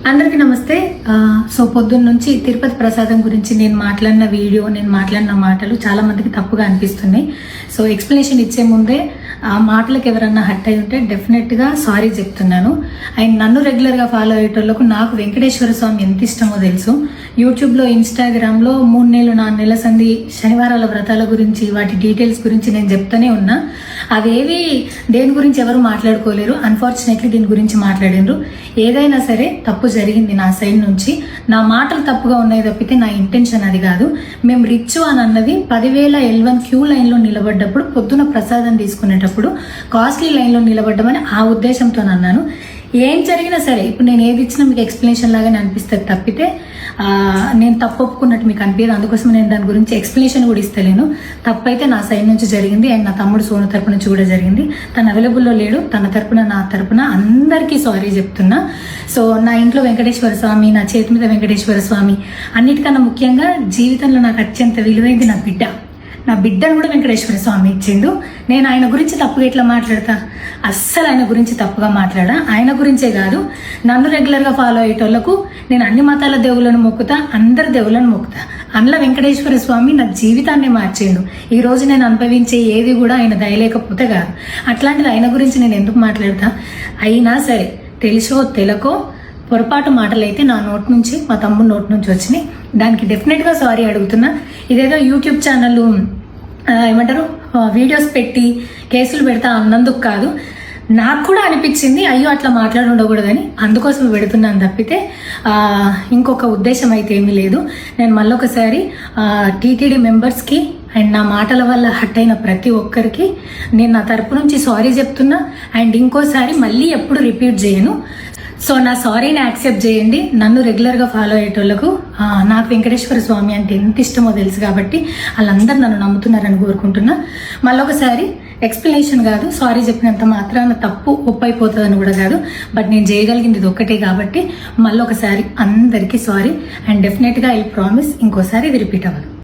అందరికీ నమస్తే. సో పొద్దున్న నుంచి తిరుపతి ప్రసాదం గురించి నేను మాట్లాడిన వీడియో, నేను మాట్లాడిన మాటలు చాలా మందికి తప్పుగా అనిపిస్తున్నాయి. సో ఎక్స్ప్లెనేషన్ ఇచ్చే ముందే ఆ మాటలకు ఎవరన్నా హర్ట్ అయి ఉంటే డెఫినెట్గా సారీ చెప్తున్నాను. అండ్ నన్ను రెగ్యులర్గా ఫాలో అయ్యేటోళ్ళకు నాకు వెంకటేశ్వర స్వామి ఎంత ఇష్టమో తెలుసు. యూట్యూబ్లో, ఇన్స్టాగ్రామ్లో 3 నెలలు 4 నెలల సంది శనివారాల వ్రతాల గురించి, వాటి డీటెయిల్స్ గురించి నేను చెప్తూనే ఉన్నా. అవేవి దేని గురించి ఎవరు మాట్లాడుకోలేరు. అన్ఫార్చునేట్లీ దీని గురించి మాట్లాడినరు. ఏదైనా సరే తప్పు జరిగింది నా సైడ్ నుంచి. నా మాటలు తప్పుగా ఉన్నాయి తప్పితే నా ఇంటెన్షన్ అది కాదు. మేము రిచ్ అని అన్నది 10,000 L1 క్యూ లైన్లో నిలబడ్డప్పుడు, పొద్దున ప్రసాదం తీసుకునేటప్పుడు కాస్ట్లీ లైన్లో నిలబడ్డమని ఆ ఉద్దేశంతో అన్నాను. ఏం జరిగినా సరే ఇప్పుడు నేను ఏది ఇచ్చినా మీకు ఎక్స్ప్లెనేషన్ లాగానే అనిపిస్తుంది తప్పితే నేను తప్పు ఒప్పుకున్నట్టు మీకు అనిపించదు. అందుకోసం నేను దాని గురించి ఎక్స్ప్లెనేషన్ కూడా ఇస్తలేను. తప్పైతే నా సైడ్ నుంచి జరిగింది అండ్ నా తమ్ముడు సోను తరపు నుంచి కూడా జరిగింది. తను అవైలబుల్లో లేడు. తన తరపున, నా తరపున అందరికీ సారీ చెప్తున్నా. సో నా ఇంట్లో వెంకటేశ్వర స్వామి, నా చేతి మీద వెంకటేశ్వర స్వామి, అన్నిటికన్నా ముఖ్యంగా జీవితంలో నాకు అత్యంత విలువైంది నా బిడ్డ. నా బిడ్డను కూడా వెంకటేశ్వర స్వామి ఇచ్చిండు. నేను ఆయన గురించి తప్పుగా ఎట్లా మాట్లాడతా? అస్సలు ఆయన గురించి తప్పుగా మాట్లాడా. ఆయన గురించే కాదు, నన్ను రెగ్యులర్గా ఫాలో అయ్యేటోళ్లకు నేను అన్ని మతాల దేవులను మొక్కుతా, అందరి దేవులను మొక్కుతా. అందులో వెంకటేశ్వర స్వామి నా జీవితాన్ని మార్చిండు. ఈ రోజు నేను అనుభవించే ఏది కూడా ఆయన దయలేకపోతే కాదు. అట్లాంటిది ఆయన గురించి నేను ఎందుకు మాట్లాడతా? అయినా సరే తెలుసో తెలకో పొరపాటు మాటలైతే నా నోట్ నుంచి, మా తమ్ముడు నోట్ నుంచి వచ్చినాయి. దానికి డెఫినెట్గా సారీ అడుగుతున్నా. ఇదేదో యూట్యూబ్ ఛానల్ ఏమంటారు వీడియోస్ పెట్టి కేసులు పెడతా అన్నందుకు కాదు, నాకు కూడా అనిపించింది అయ్యో అట్లా మాట్లాడి ఉండకూడదని, అందుకోసం పెడుతున్నాను తప్పితే ఇంకొక ఉద్దేశం అయితే ఏమీ లేదు. నేను మళ్ళొకసారి టీటీడీ మెంబర్స్కి అండ్ నా మాటల వల్ల హర్ట్ అయిన ప్రతి ఒక్కరికి నేను నా తరపు నుంచి సారీ చెప్తున్నా. అండ్ ఇంకోసారి మళ్ళీ ఎప్పుడు రిపీట్ చేయను. సో నా సారీని యాక్సెప్ట్ చేయండి. నన్ను రెగ్యులర్గా ఫాలో అయ్యేటోళ్లకు నాకు వెంకటేశ్వర స్వామి అంటే ఎంత ఇష్టమో తెలుసు కాబట్టి వాళ్ళందరూ నన్ను నమ్ముతున్నారని కోరుకుంటున్నా. మళ్ళొకసారి ఎక్స్ప్లెనేషన్ కాదు, సారీ చెప్పినంత మాత్రాన తప్పు ఒప్పైపోతుందని కూడా కాదు. బట్ నేను చేయగలిగింది ఇది ఒక్కటే కాబట్టి మళ్ళొకసారి అందరికీ సారీ. అండ్ డెఫినెట్గా ఐ ప్రామిస్ ఇంకోసారి ఇది రిపీట్ అవ్వదు.